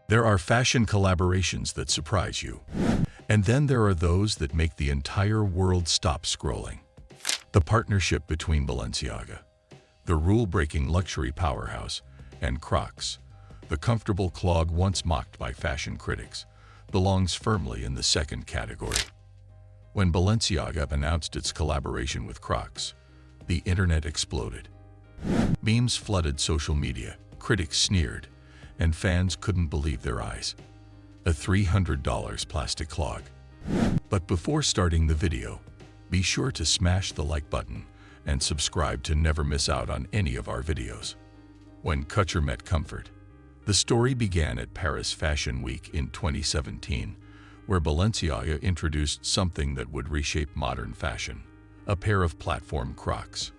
There are fashion collaborations that surprise you. And then there are those that make the entire world stop scrolling. The partnership between Balenciaga, the rule-breaking luxury powerhouse, and Crocs, the comfortable clog once mocked by fashion critics, belongs firmly in the second category. When Balenciaga announced its collaboration with Crocs, the internet exploded. Memes flooded social media, critics sneered, and fans couldn't believe their eyes. A $300 plastic clog. But before starting the video, be sure to smash the like button and subscribe to never miss out on any of our videos. When couture met comfort. The story began at Paris Fashion Week in 2017, where Balenciaga introduced something that would reshape modern fashion, a pair of platform Crocs.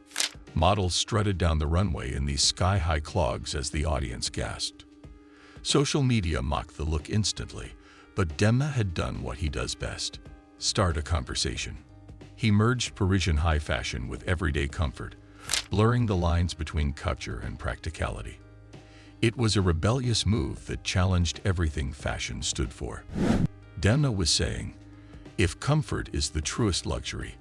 Models strutted down the runway in these sky-high clogs as the audience gasped. Social media mocked the look instantly, but Demna had done what he does best: start a conversation. He merged Parisian high fashion with everyday comfort, blurring the lines between couture and practicality. It was a rebellious move that challenged everything fashion stood for. Demna was saying, if comfort is the truest luxury,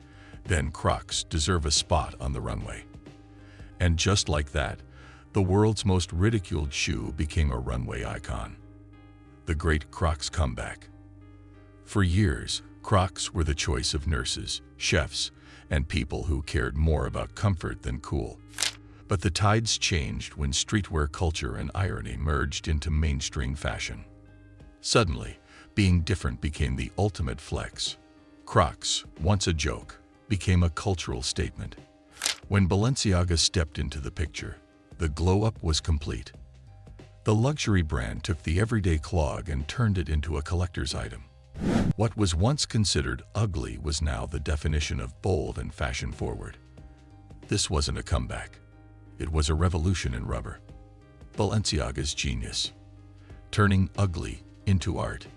then Crocs deserve a spot on the runway. And just like that, the world's most ridiculed shoe became a runway icon. The great Crocs comeback. For years, Crocs were the choice of nurses, chefs, and people who cared more about comfort than cool. But the tides changed when streetwear culture and irony merged into mainstream fashion. Suddenly, being different became the ultimate flex. Crocs, once a joke, became a cultural statement. When Balenciaga stepped into the picture, the glow-up was complete. The luxury brand took the everyday clog and turned it into a collector's item. What was once considered ugly was now the definition of bold and fashion-forward. This wasn't a comeback. It was a revolution in rubber. Balenciaga's genius, turning ugly into art.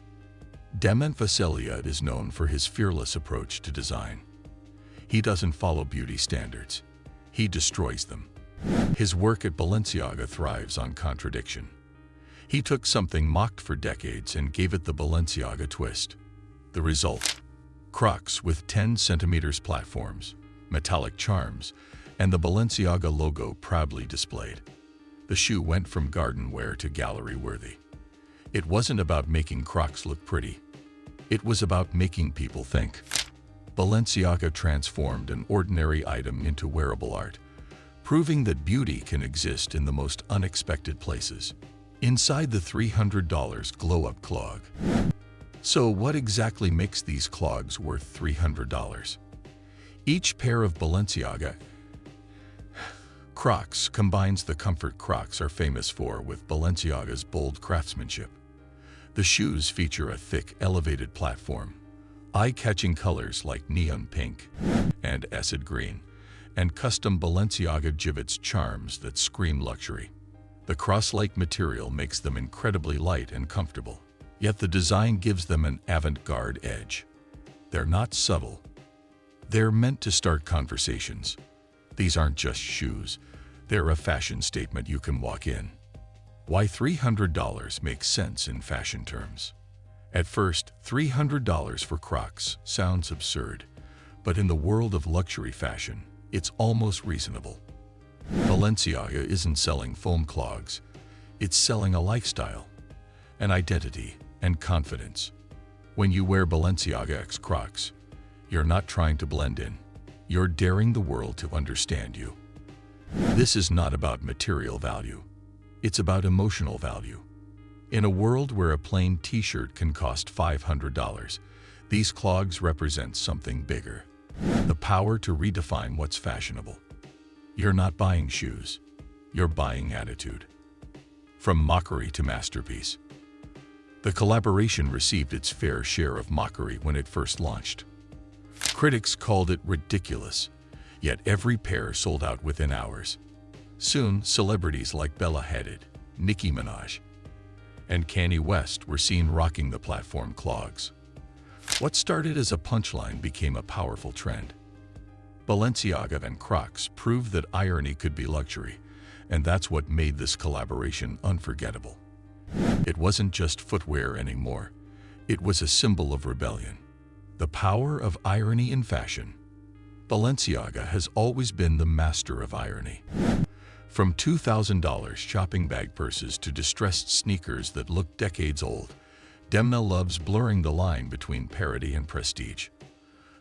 Damien Faseliad is known for his fearless approach to design. He doesn't follow beauty standards. He destroys them. His work at Balenciaga thrives on contradiction. He took something mocked for decades and gave it the Balenciaga twist. The result: Crocs with 10 centimeters platforms, metallic charms, and the Balenciaga logo proudly displayed. The shoe went from garden wear to gallery worthy. It wasn't about making Crocs look pretty. It was about making people think. Balenciaga transformed an ordinary item into wearable art, proving that beauty can exist in the most unexpected places. Inside the $300 glow-up clog. So what exactly makes these clogs worth $300? Each pair of Balenciaga Crocs combines the comfort Crocs are famous for with Balenciaga's bold craftsmanship. The shoes feature a thick, elevated platform, eye-catching colors like neon pink and acid green, and custom Balenciaga Jibbitz charms that scream luxury. The cross-like material makes them incredibly light and comfortable, yet the design gives them an avant-garde edge. They're not subtle. They're meant to start conversations. These aren't just shoes. They're a fashion statement you can walk in. Why $300 makes sense in fashion terms. At first, $300 for Crocs sounds absurd, but in the world of luxury fashion, it's almost reasonable. Balenciaga isn't selling foam clogs. It's selling a lifestyle, an identity, and confidence. When you wear Balenciaga X Crocs, you're not trying to blend in. You're daring the world to understand you. This is not about material value. It's about emotional value. In a world where a plain t-shirt can cost $500, these clogs represent something bigger. The power to redefine what's fashionable. You're not buying shoes. You're buying attitude. From mockery to masterpiece. The collaboration received its fair share of mockery when it first launched. Critics called it ridiculous, yet every pair sold out within hours. Soon, celebrities like Bella Hadid, Nicki Minaj, and Kanye West were seen rocking the platform clogs. What started as a punchline became a powerful trend. Balenciaga and Crocs proved that irony could be luxury, and that's what made this collaboration unforgettable. It wasn't just footwear anymore. It was a symbol of rebellion. The power of irony in fashion. Balenciaga has always been the master of irony. From $2,000 shopping bag purses to distressed sneakers that look decades old, Demna loves blurring the line between parody and prestige.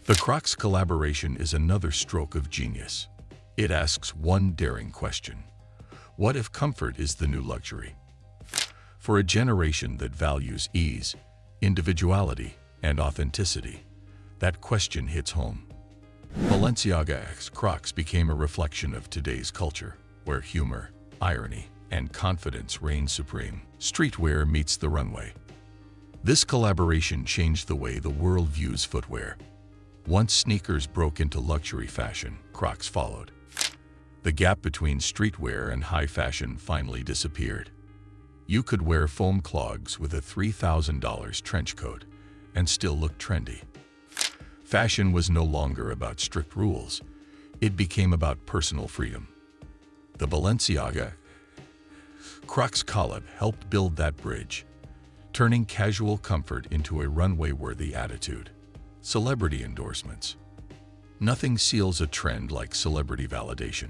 The Crocs collaboration is another stroke of genius. It asks one daring question. What if comfort is the new luxury? For a generation that values ease, individuality, and authenticity, that question hits home. Balenciaga x Crocs became a reflection of today's culture, where humor, irony, and confidence reign supreme. Streetwear meets the runway. This collaboration changed the way the world views footwear. Once sneakers broke into luxury fashion, Crocs followed. The gap between streetwear and high fashion finally disappeared. You could wear foam clogs with a $3,000 trench coat and still look trendy. Fashion was no longer about strict rules. It became about personal freedom. The Balenciaga Crocs collab helped build that bridge, turning casual comfort into a runway-worthy attitude. Celebrity endorsements. Nothing seals a trend like celebrity validation.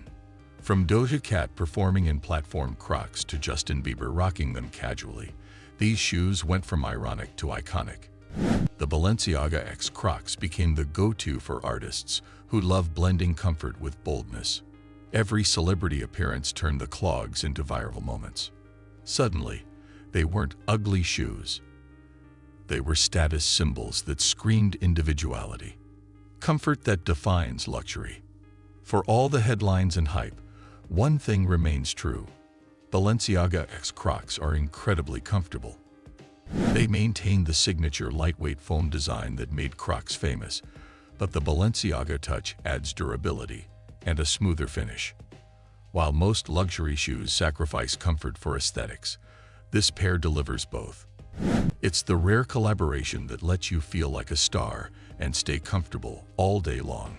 From Doja Cat performing in platform Crocs to Justin Bieber rocking them casually, these shoes went from ironic to iconic. The Balenciaga x Crocs became the go-to for artists who love blending comfort with boldness. Every celebrity appearance turned the clogs into viral moments. Suddenly, they weren't ugly shoes. They were status symbols that screamed individuality. Comfort that defines luxury. For all the headlines and hype, one thing remains true. Balenciaga x Crocs are incredibly comfortable. They maintain the signature lightweight foam design that made Crocs famous, but the Balenciaga touch adds durability and a smoother finish. While most luxury shoes sacrifice comfort for aesthetics, this pair delivers both. It's the rare collaboration that lets you feel like a star and stay comfortable all day long.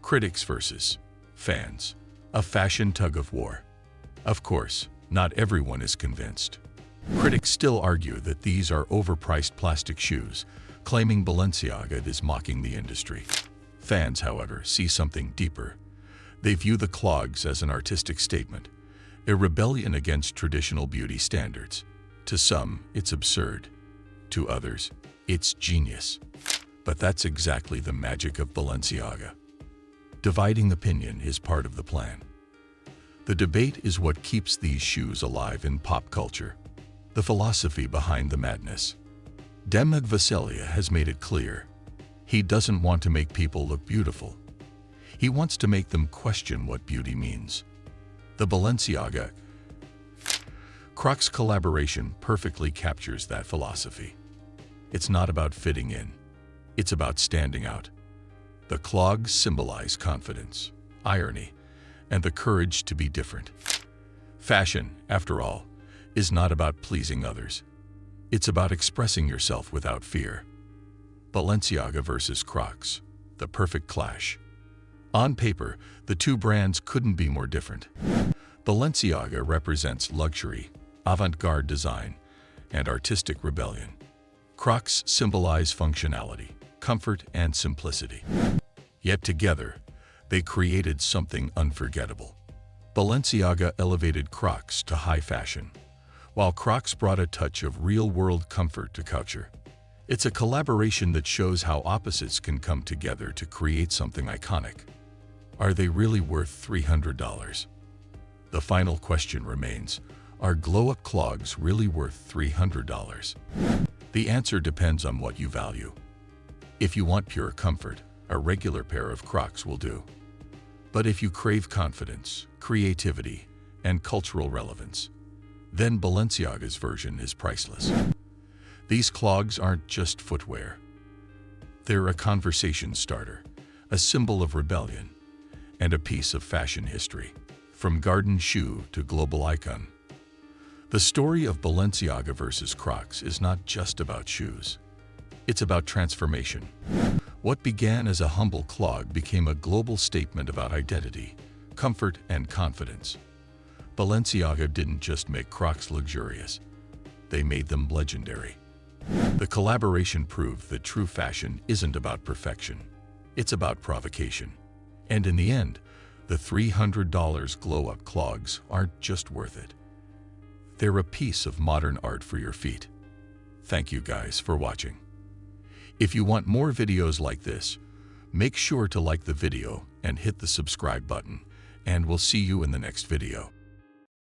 Critics versus fans. A fashion tug-of-war. Of course, not everyone is convinced. Critics still argue that these are overpriced plastic shoes, claiming Balenciaga is mocking the industry. Fans, however, see something deeper. They view the clogs as an artistic statement, a rebellion against traditional beauty standards. To some, it's absurd. To others, it's genius. But that's exactly the magic of Balenciaga. Dividing opinion is part of the plan. The debate is what keeps these shoes alive in pop culture. The philosophy behind the madness. Demna Gvasalia has made it clear. He doesn't want to make people look beautiful. He wants to make them question what beauty means. The Balenciaga Crocs collaboration perfectly captures that philosophy. It's not about fitting in. It's about standing out. The clogs symbolize confidence, irony, and the courage to be different. Fashion, after all, is not about pleasing others. It's about expressing yourself without fear. Balenciaga versus Crocs, the perfect clash. On paper, the two brands couldn't be more different. Balenciaga represents luxury, avant-garde design, and artistic rebellion. Crocs symbolize functionality, comfort, and simplicity. Yet together, they created something unforgettable. Balenciaga elevated Crocs to high fashion, while Crocs brought a touch of real-world comfort to culture. It's a collaboration that shows how opposites can come together to create something iconic. Are they really worth $300? The final question remains, are glow-up clogs really worth $300? The answer depends on what you value. If you want pure comfort, a regular pair of Crocs will do. But if you crave confidence, creativity, and cultural relevance, then Balenciaga's version is priceless. These clogs aren't just footwear. They're a conversation starter, a symbol of rebellion, and a piece of fashion history. From garden shoe to global icon. The story of Balenciaga versus Crocs is not just about shoes. It's about transformation. What began as a humble clog became a global statement about identity, comfort, and confidence. Balenciaga didn't just make Crocs luxurious. they made them legendary. The collaboration proved that true fashion isn't about perfection. It's about provocation. And in the end, the $300 glow-up clogs aren't just worth it. They're a piece of modern art for your feet. Thank you guys for watching. If you want more videos like this, make sure to like the video and hit the subscribe button, and we'll see you in the next video.